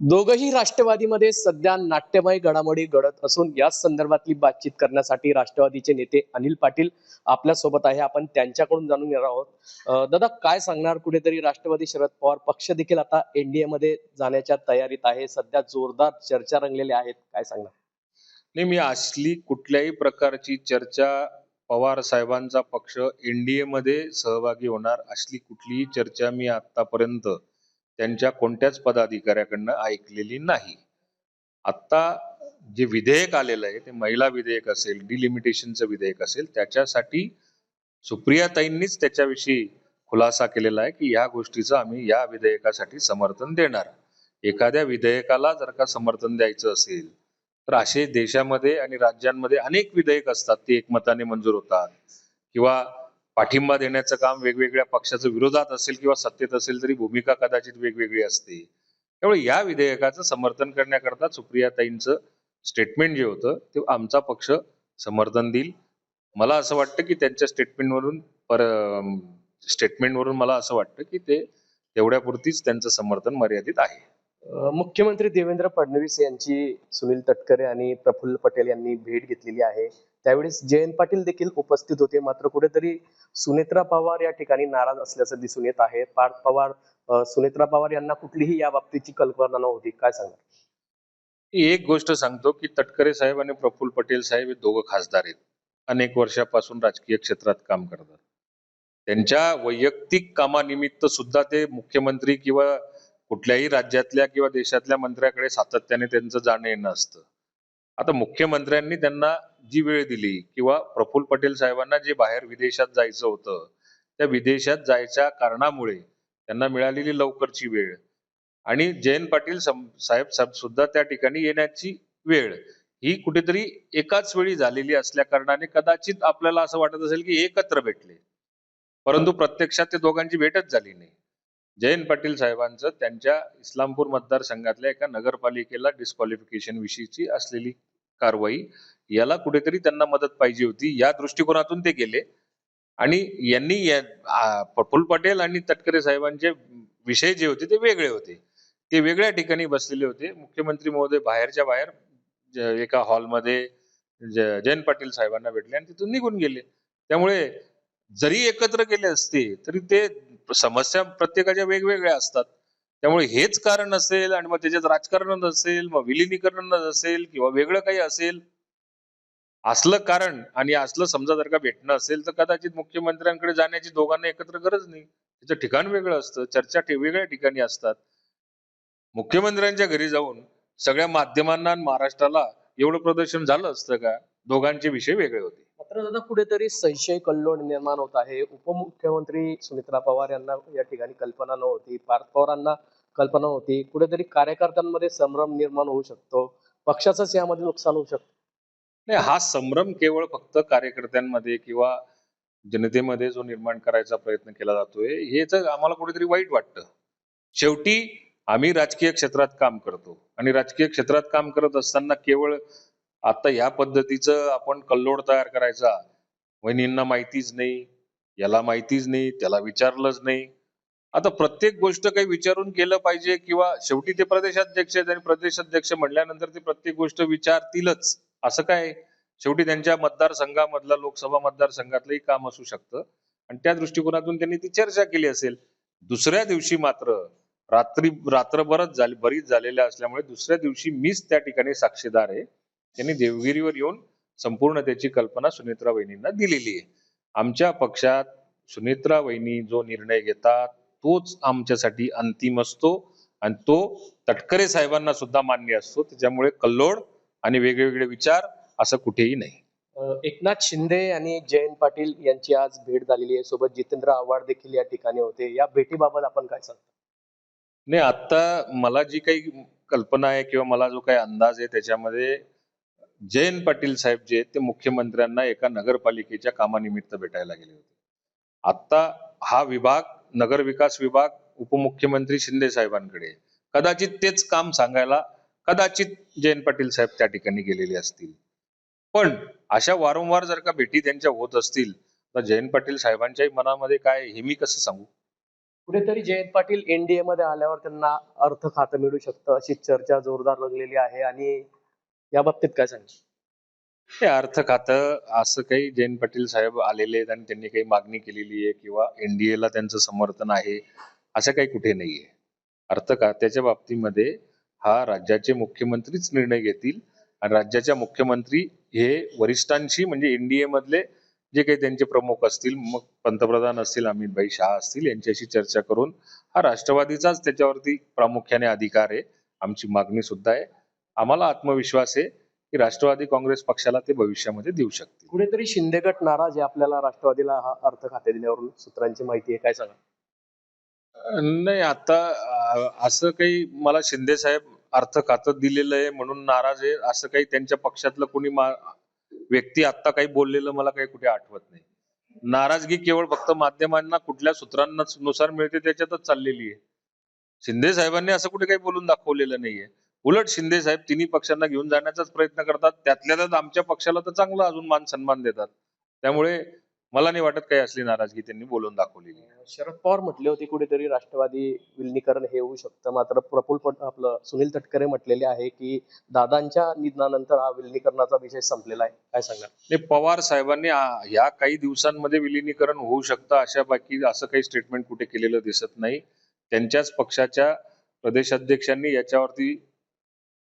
दोघही राष्ट्रवादीमध्ये सध्या नाट्यमय घडामोडी घडत असून याच संदर्भातली बातचीत करण्यासाठी राष्ट्रवादीचे नेते अनिल पाटील आपल्या सोबत आहे. आपण त्यांच्याकडून जाणून घेणार आहोत. दादा, काय सांगणार? कुठेतरी राष्ट्रवादी शरद पवार पक्ष देखील आता एनडीए मध्ये जाण्याच्या तयारीत आहे. सध्या जोरदार चर्चा रंगलेल्या आहेत. काय सांगणार? नाही, मी असली कुठल्याही प्रकारची चर्चा पवार साहेबांचा पक्ष एनडीए मध्ये सहभागी होणार असली कुठलीही चर्चा मी आतापर्यंत त्यांच्या कोणत्याच पदाधिकाऱ्याकडनं ऐकलेली नाही. आता जे विधेयक आलेलं आहे ते महिला विधेयक असेल, डिलिमिटेशनचं विधेयक असेल, त्याच्यासाठी सुप्रियाताईंनीच त्याच्याविषयी खुलासा केलेला आहे की या गोष्टीचं आम्ही या विधेयकासाठी समर्थन देणार. एखाद्या विधेयकाला जर का समर्थन द्यायचं असेल तर असे देशामध्ये आणि राज्यांमध्ये अनेक विधेयक असतात, ते एकमताने मंजूर होतात किंवा पाठिंबा देण्याचं काम वेगवेगळ्या पक्षाच्या विरोधात असेल किंवा सत्तेत असेल तरी भूमिका कदाचित वेगवेगळी असते. त्यामुळे या विधेयकाचं समर्थन करण्याकरता सुप्रियाताईंचं स्टेटमेंट जे होतं ते आमचा पक्ष समर्थन देईल. मला असं वाटतं की त्यांच्या स्टेटमेंटवरून मला असं वाटतं की ते तेवढ्यापुरतीच त्यांचं समर्थन मर्यादित आहे. मुख्यमंत्री देवेंद्र फडणवीस यांची सुनील तटकरे आणि प्रफुल्ल पटेल यांनी भेट घेतलेली आहे. त्यावेळेस जयंत पाटील देखील उपस्थित होते. मात्र कुठेतरी सुनेत्रा पवार या ठिकाणी नाराज असल्याचं दिसून येत आहे. पार्थ पवार, सुनेत्रा पवार यांना कुठलीही या बाबतीची कल्पना नव्हती. काय सांगणार? एक गोष्ट सांगतो की तटकरे साहेब आणि प्रफुल्ल पटेल साहेब हे दोघं खासदार आहेत. अनेक वर्षापासून राजकीय क्षेत्रात काम करतात. त्यांच्या वैयक्तिक कामानिमित्त सुद्धा ते मुख्यमंत्री किंवा कुठल्याही राज्यातल्या किंवा देशातल्या मंत्र्याकडे सातत्याने त्यांचं जाणं येणं असतं. आता मुख्यमंत्र्यांनी त्यांना जी वेळ दिली किंवा प्रफुल्ल पटेल साहेबांना जे बाहेर विदेशात जायचं होतं, त्या विदेशात जायच्या कारणामुळे त्यांना मिळालेली लवकरची वेळ आणि जयंत पाटील साहेब सुद्धा त्या ठिकाणी येण्याची वेळ ही कुठेतरी एकाच वेळी झालेली असल्या कारणाने कदाचित आपल्याला असं वाटत असेल की एकत्र भेटले, परंतु प्रत्यक्षात ते दोघांची भेटच झाली नाही. जयंत पाटील साहेबांचं त्यांच्या इस्लामपूर मतदारसंघातल्या एका नगरपालिकेला डिस्क्वालिफिकेशन विषयीची असलेली कारवाई, याला कुठेतरी त्यांना मदत पाहिजे होती, या दृष्टिकोनातून ते गेले. आणि यांनी प्रफुल्ल पटेल आणि तटकरे साहेबांचे विषय जे होते ते वेगळे होते. ते वेगळ्या ठिकाणी बसलेले होते. मुख्यमंत्री महोदय बाहेरच्या बाहेर एका हॉलमध्ये जयंत पाटील साहेबांना भेटले आणि तिथून निघून गेले. त्यामुळे जरी एकत्र गेले असते तरी ते समस्या प्रत्येकाच्या वेगवेगळ्या असतात. त्यामुळे हेच कारण असेल आणि मग त्याच्यात राजकारण असेल, मग विलिनीकरण असेल किंवा वेगळं काही असेल, असलं कारण आणि असलं समजा जर का भेटणं असेल तर कदाचित मुख्यमंत्र्यांकडे जाण्याची दोघांना एकत्र गरज नाही. त्याचं ठिकाण वेगळं असतं, चर्चा वेगळ्या ठिकाणी असतात. मुख्यमंत्र्यांच्या घरी जाऊन सगळ्या माध्यमांना आणि महाराष्ट्राला एवढं प्रदर्शन झालं असतं का? दोघांचे विषय वेगळे होते. मात्र दादा, कुठेतरी संशय कल्लोळ निर्माण होत आहे. उपमुख्यमंत्री सुनेत्रा पवार यांना या ठिकाणी कल्पना नव्हती. पार्थ पवारांना कल्पना होती. कुठेतरी कार्यकर्त्यांमध्ये संभ्रम निर्माण होऊ शकतो. पक्षाचंच यामध्ये नुकसान होऊ शकतं. नाही, हा संभ्रम केवळ फक्त कार्यकर्त्यांमध्ये किंवा जनतेमध्ये जो निर्माण करायचा प्रयत्न केला जातोय, हेच आम्हाला कुठेतरी वाईट वाटतं. शेवटी आम्ही राजकीय क्षेत्रात काम करतो आणि राजकीय क्षेत्रात काम करत असताना केवळ आता या पद्धतीचं आपण कल्लोळ तयार करायचा, वहिनींना माहितीच नाही, याला माहितीच नाही, त्याला विचारलंच नाही. आता प्रत्येक गोष्ट काही विचारून केलं पाहिजे किंवा शेवटी ते प्रदेशाध्यक्ष आहेत आणि प्रदेशाध्यक्ष म्हणल्यानंतर ते प्रत्येक गोष्ट विचारतीलच असं काय? शेवटी त्यांच्या मतदारसंघामधला लोकसभा मतदारसंघातलंही काम असू शकतं आणि त्या दृष्टिकोनातून त्यांनी ती चर्चा केली असेल. दुसऱ्या दिवशी मात्र रात्रभरच बरीच झालेल्या असल्यामुळे दुसऱ्या दिवशी मीच त्या ठिकाणी साक्षीदार आहे. त्यांनी देवगिरीवर येऊन संपूर्ण त्याची कल्पना सुनेत्रा वहिनींना दिलेली आहे. आमच्या पक्षात सुनेत्रा वहिनी जो निर्णय घेतात तोच आमच्यासाठी अंतिम असतो आणि तो तटकरे साहेबांना सुद्धा मान्य असतो. त्याच्यामुळे कल्लोळ आणि वेगवेगळे विचार असं कुठेही नाही. एकनाथ शिंदे आणि जयंत पाटील यांची आज भेट झालेली आहे. सोबत जितेंद्र आव्हाड देखील या ठिकाणी होते. या भेटीबाबत आपण काय सांगता? नाही, आता मला जी काही कल्पना आहे किंवा मला जो काही अंदाज आहे त्याच्यामध्ये जयंत पाटील साहेब जे आहेत ते मुख्यमंत्र्यांना एका नगरपालिकेच्या कामानिमित्त भेटायला गेले होते. आता हा विभाग, नगर विकास विभाग, उपमुख्यमंत्री शिंदे साहेबांकडे, कदाचित तेच काम सांगायला कदाचित जयंत पाटील साहेब त्या ठिकाणी गेलेले असतील. पण अशा वारंवार जर का भेटी त्यांच्या होत असतील तर जयंत पाटील साहेबांच्याही मनामध्ये काय हे मी कसं सांगू? कुठेतरी जयंत पाटील एनडीए मध्ये आल्यावर त्यांना अर्थ खातं मिळू शकतं अशी चर्चा जोरदार रंगलेली आहे आणि या बाबतीत काय सांगाल? हे अर्थ खातं असं काही जयंत पाटील साहेब आलेले आहेत आणि त्यांनी काही मागणी केलेली आहे किंवा एनडीएला त्यांचं समर्थन आहे असं काही कुठे नाहीये. अर्थ खात्याच्या बाबतीमध्ये हा राज्याचे मुख्यमंत्रीच निर्णय घेतील आणि राज्याच्या मुख्यमंत्री हे वरिष्ठांशी म्हणजे एनडीए मधले जे काही त्यांचे प्रमुख असतील, मग पंतप्रधान असतील, अमित भाई शहा असतील, यांच्याशी चर्चा करून हा राष्ट्रवादीचाच त्याच्यावरती प्रामुख्याने अधिकार आहे. आमची मागणी सुद्धा आहे. आम्हाला आत्मविश्वास आहे की राष्ट्रवादी काँग्रेस पक्षाला ते भविष्यामध्ये देऊ शकतील. कुठेतरी शिंदे गट नाराज आहे आपल्याला राष्ट्रवादीला हा अर्थ खाते दिल्यावरून सूत्रांची माहिती आहे, काय सांगा? नाही आता असं काही मला शिंदे साहेब अर्थ खातं दिलेलं आहे म्हणून नाराज आहे असं काही त्यांच्या पक्षातलं कोणी व्यक्ती आता काही बोललेलं मला काही कुठे आठवत नाही. नाराजगी केवळ फक्त माध्यमांना कुठल्या सूत्रांनुसार मिळते त्याच्यातच चाललेली आहे. शिंदे साहेबांनी असं कुठे काही बोलून दाखवलेलं नाहीये. उलट शिंदे साहेब तिन्ही पक्षांना घेऊन जाण्याचाच प्रयत्न करतात. त्यातल्या त्यात आमच्या पक्षाला तर चांगला अजून मान सन्मान देतात. त्यामुळे मला नाही वाटत काही असली नाराजगी त्यांनी बोलून दाखवलेली आहे. शरद पवार म्हटले होते कुठेतरी राष्ट्रवादी विलिनीकरण हे होऊ शकतं, मात्र आपलं सुनील तटकरे म्हटलेले आहे की दादांच्या निधनानंतर हा विलिनीकरणाचा विषय संपलेला आहे, काय सांगणार? नाही, पवार साहेबांनी या काही दिवसांमध्ये विलिनीकरण होऊ शकतं अशा बाकी असं काही स्टेटमेंट कुठे केलेलं दिसत नाही. त्यांच्याच पक्षाच्या प्रदेशाध्यक्षांनी याच्यावरती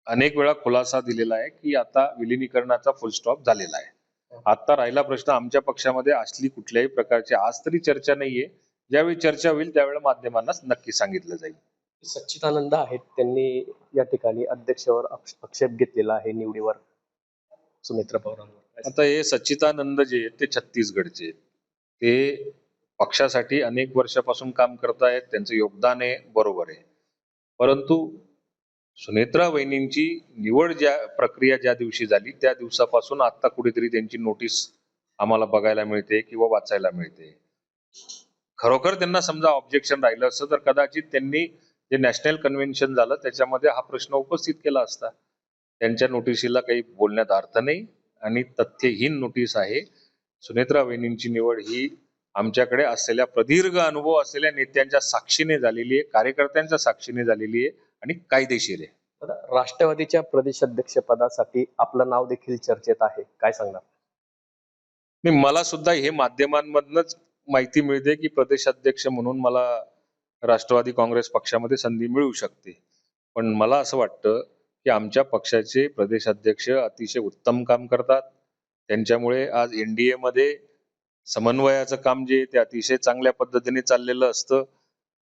अनेक वेळा खुलासा दिलेला आहे की आता विलिनीकरणाचा फुल स्टॉप झालेला आहे. आता राहिला प्रश्न आमच्या पक्षामध्ये असली कुठल्याही प्रकारची आज तरी चर्चा नाहीये. ज्यावेळी चर्चा होईल त्यावेळेला माध्यमांना नक्की सांगितलं जाईल. सच्चिदानंद आहेत, त्यांनी या ठिकाणी अध्यक्षावर आक्षेप घेतलेला आहे निवडीवर सुनेत्रा पवारांवर. आता हे सच्चिदानंद जे आहेत ते छत्तीसगडचे आहेत. ते पक्षासाठी अनेक वर्षापासून काम करतायत, त्यांचं योगदान आहे, बरोबर आहे. परंतु सुनेत्रा वहिनींची निवड प्रक्रिया ज्या दिवशी झाली त्या दिवसापासून आता कुठेतरी त्यांची नोटीस आम्हाला बघायला मिळते किंवा वाचायला मिळते. खरोखर त्यांना समजा ऑब्जेक्शन राहिलं असतं तर कदाचित त्यांनी जे नॅशनल कन्व्हेन्शन झालं त्याच्यामध्ये हा प्रश्न उपस्थित केला असता. त्यांच्या नोटिशीला काही बोलण्यात अर्थ नाही आणि तथ्यहीन नोटीस आहे. सुनेत्रा वहिनींची निवड ही आमच्याकडे असलेल्या प्रदीर्घ अनुभव असलेल्या नेत्यांच्या साक्षीने झालेली आहे, कार्यकर्त्यांच्या साक्षीने झालेली आहे आणि कायदेशीर आहे. आता राष्ट्रवादीच्या प्रदेशाध्यक्ष पदासाठी आपलं नाव देखील चर्चेत आहे, काय सांगणार? मला सुद्धा हे माध्यमांमधनच माहिती मिळते की प्रदेशाध्यक्ष म्हणून मला राष्ट्रवादी काँग्रेस पक्षामध्ये संधी मिळू शकते. पण मला असं वाटतं की आमच्या पक्षाचे प्रदेशाध्यक्ष अतिशय उत्तम काम करतात. त्यांच्यामुळे आज एनडीए मध्ये समन्वयाचं काम जे ते अतिशय चांगल्या पद्धतीने चाललेलं असतं.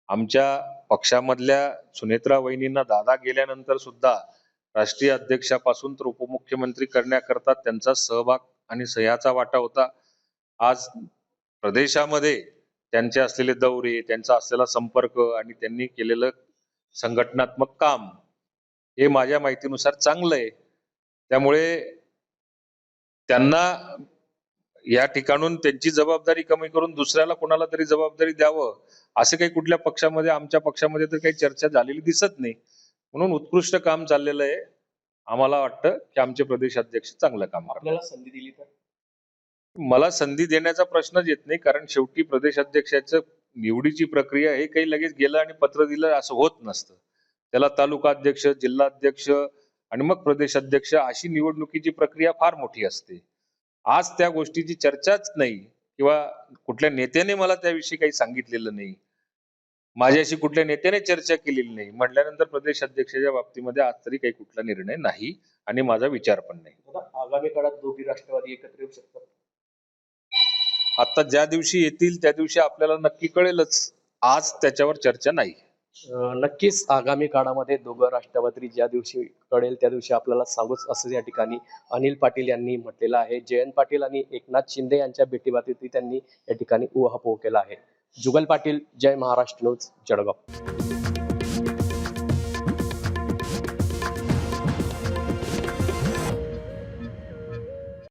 आमच्या पक्षामधल्या सुनेत्रा वहिनींना दादा गेल्यानंतर सुद्धा राष्ट्रीय अध्यक्षापासून तर उपमुख्यमंत्री करण्याकरता त्यांचा सहभाग आणि सह्याचा वाटा होता. आज प्रदेशामध्ये त्यांचे असलेले दौरे, त्यांचा असलेला संपर्क आणि त्यांनी केलेलं संघटनात्मक काम हे माझ्या माहितीनुसार चांगलं आहे. त्यामुळे त्यांना या ठिकाणून त्यांची जबाबदारी कमी करून दुसऱ्याला कोणाला तरी जबाबदारी द्यावं असं काही कुठल्या पक्षामध्ये आमच्या पक्षामध्ये तर काही चर्चा झालेली दिसत नाही. म्हणून उत्कृष्ट काम चाललेलं आहे. आम्हाला वाटतं की आमचे प्रदेश अध्यक्ष चांगलं काम करतात. आपल्याला संधी दिली तर? मला संधी देण्याचा प्रश्नच येत नाही, कारण शेवटी प्रदेश अध्यक्षाचं निवडीची प्रक्रिया हे काही लगेच गेलं आणि पत्र दिलं असं होत नसतं. त्याला तालुका अध्यक्ष, जिल्हा अध्यक्ष आणि मग प्रदेश अध्यक्ष अशी निवडणुकीची प्रक्रिया फार मोठी असते. आज त्या गोष्टीची चर्चाच नाही किंवा कुठल्या नेत्याने मला त्याविषयी काही सांगितलेलं नाही, माझ्याशी कुठल्या नेत्याने चर्चा केलेली नाही म्हटल्यानंतर प्रदेश अध्यक्षाच्या बाबतीमध्ये आज तरी काही कुठला निर्णय नाही आणि माझा विचार पण नाही. आगामी काळात दोघी राष्ट्रवादी एकत्र येऊ शकतात? आता ज्या दिवशी येतील त्या दिवशी आपल्याला नक्की कळेलच. आज त्याच्यावर चर्चा नाही. नक्कीच आगामी काळामध्ये दोघं राष्ट्रवादी ज्या दिवशी कळेल त्या दिवशी आपल्याला सांगूच असं या ठिकाणी अनिल पाटील यांनी म्हटलेलं आहे. जयंत पाटील आणि एकनाथ शिंदे यांच्या भेटीगाठी त्यांनी या ठिकाणी उहापोह केला आहे. जुगल पाटील, जय महाराष्ट्र न्यूज, जळगाव.